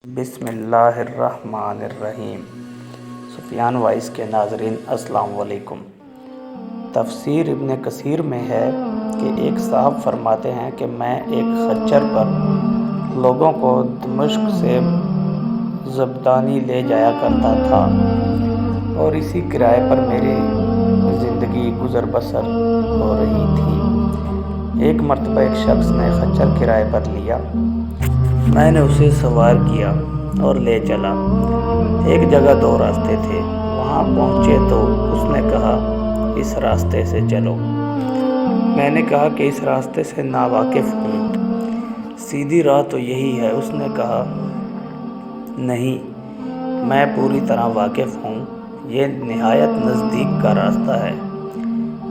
بسم اللہ الرحمن الرحیم۔ سفیان وائس کے ناظرین السلام علیکم۔ تفسیر ابن کثیر میں ہے کہ ایک صاحب فرماتے ہیں کہ میں ایک خچر پر لوگوں کو دمشق سے زبدانی لے جایا کرتا تھا اور اسی کرائے پر میری زندگی گزر بسر ہو رہی تھی۔ ایک مرتبہ ایک شخص نے خچر کرائے پر لیا، میں نے اسے سوار کیا اور لے چلا۔ ایک جگہ دو راستے تھے، وہاں پہنچے تو اس نے کہا اس راستے سے چلو۔ میں نے کہا کہ اس راستے سے ناواقف ہوں، سیدھی راہ تو یہی ہے۔ اس نے کہا نہیں، میں پوری طرح واقف ہوں، یہ نہایت نزدیک کا راستہ ہے۔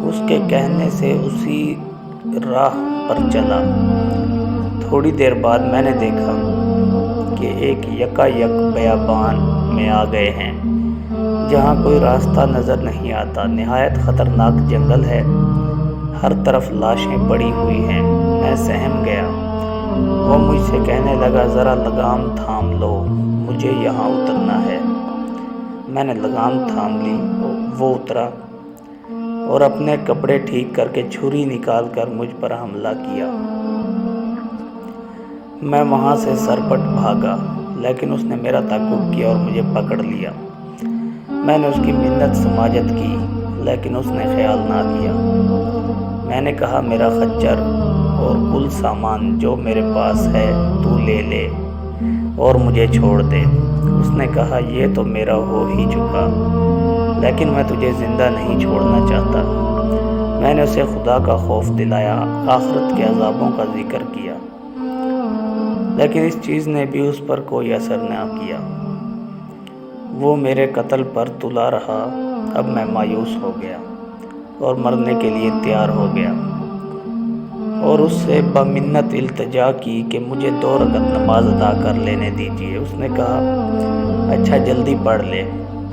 اس کے کہنے سے اسی راہ پر چلا۔ تھوڑی دیر بعد میں نے دیکھا کہ ایک یکایک بیابان میں آ گئے ہیں جہاں کوئی راستہ نظر نہیں آتا۔ نہایت خطرناک جنگل ہے، ہر طرف لاشیں پڑی ہوئی ہیں۔ میں سہم گیا۔ وہ مجھ سے کہنے لگا ذرا لگام تھام لو، مجھے یہاں اترنا ہے۔ میں نے لگام تھام لی۔ وہ اترا اور اپنے کپڑے ٹھیک کر کے چھری نکال کر مجھ پر حملہ کیا۔ میں وہاں سے سرپٹ بھاگا، لیکن اس نے میرا تعاقب کیا اور مجھے پکڑ لیا۔ میں نے اس کی منت سماجت کی، لیکن اس نے خیال نہ کیا۔ میں نے کہا میرا خچر اور کل سامان جو میرے پاس ہے تو لے لے اور مجھے چھوڑ دے۔ اس نے کہا یہ تو میرا ہو ہی چکا، لیکن میں تجھے زندہ نہیں چھوڑنا چاہتا۔ میں نے اسے خدا کا خوف دلایا، آخرت کے عذابوں کا ذکر کیا، لیکن اس چیز نے بھی اس پر کوئی اثر نہ کیا۔ وہ میرے قتل پر تلا رہا۔ اب میں مایوس ہو گیا اور مرنے کے لیے تیار ہو گیا اور اس سے بمنت التجا کی کہ مجھے 2 رکعت نماز ادا کر لینے دیجیے۔ اس نے کہا اچھا جلدی پڑھ لے۔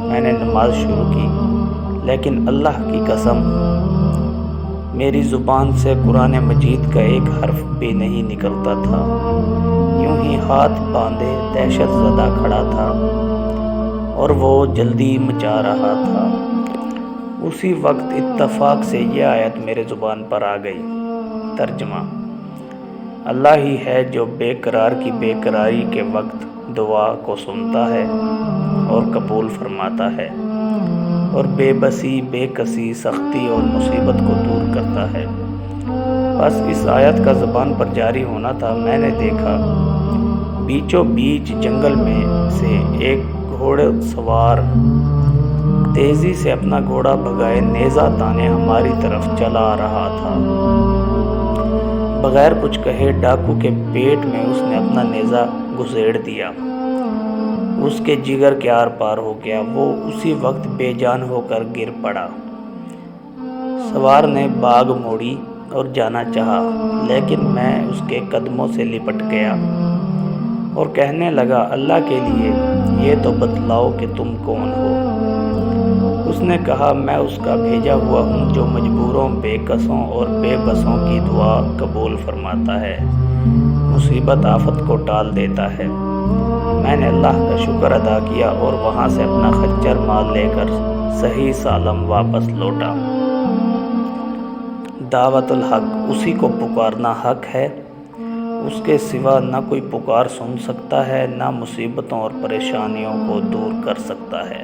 میں نے نماز شروع کی، لیکن اللہ کی قسم میری زبان سے قرآن مجید کا ایک حرف بھی نہیں نکلتا تھا۔ یوں ہی ہاتھ باندھے دہشت زدہ کھڑا تھا اور وہ جلدی مچا رہا تھا۔ اسی وقت اتفاق سے یہ آیت میرے زبان پر آ گئی۔ ترجمہ: اللہ ہی ہے جو بے قرار کی بے قراری کے وقت دعا کو سنتا ہے اور قبول فرماتا ہے، اور بے بسی، بے کسی، سختی اور مصیبت کو دور کرتا ہے۔ بس اس آیت کا زبان پر جاری ہونا تھا، میں نے دیکھا بیچوں بیچ جنگل میں سے ایک گھوڑ سوار تیزی سے اپنا گھوڑا بھگائے نیزہ تانے ہماری طرف چلا آ رہا تھا۔ بغیر کچھ کہے ڈاکو کے پیٹ میں اس نے اپنا نیزہ گھسیڑ دیا، اس کے جگر کے آر پار ہو گیا۔ وہ اسی وقت بے جان ہو کر گر پڑا۔ سوار نے باگ موڑی اور جانا چاہا، لیکن میں اس کے قدموں سے لپٹ گیا اور کہنے لگا اللہ کے لیے یہ تو بتلاؤ کہ تم کون ہو۔ اس نے کہا میں اس کا بھیجا ہوا ہوں جو مجبوروں، بے کسوں اور بے بسوں کی دعا قبول فرماتا ہے، مصیبت آفت کو ٹال دیتا ہے۔ میں نے اللہ کا شکر ادا کیا اور وہاں سے اپنا خچر مال لے کر صحیح سالم واپس لوٹا۔ دعوت الحق، اسی کو پکارنا حق ہے، اس کے سوا نہ کوئی پکار سن سکتا ہے، نہ مصیبتوں اور پریشانیوں کو دور کر سکتا ہے۔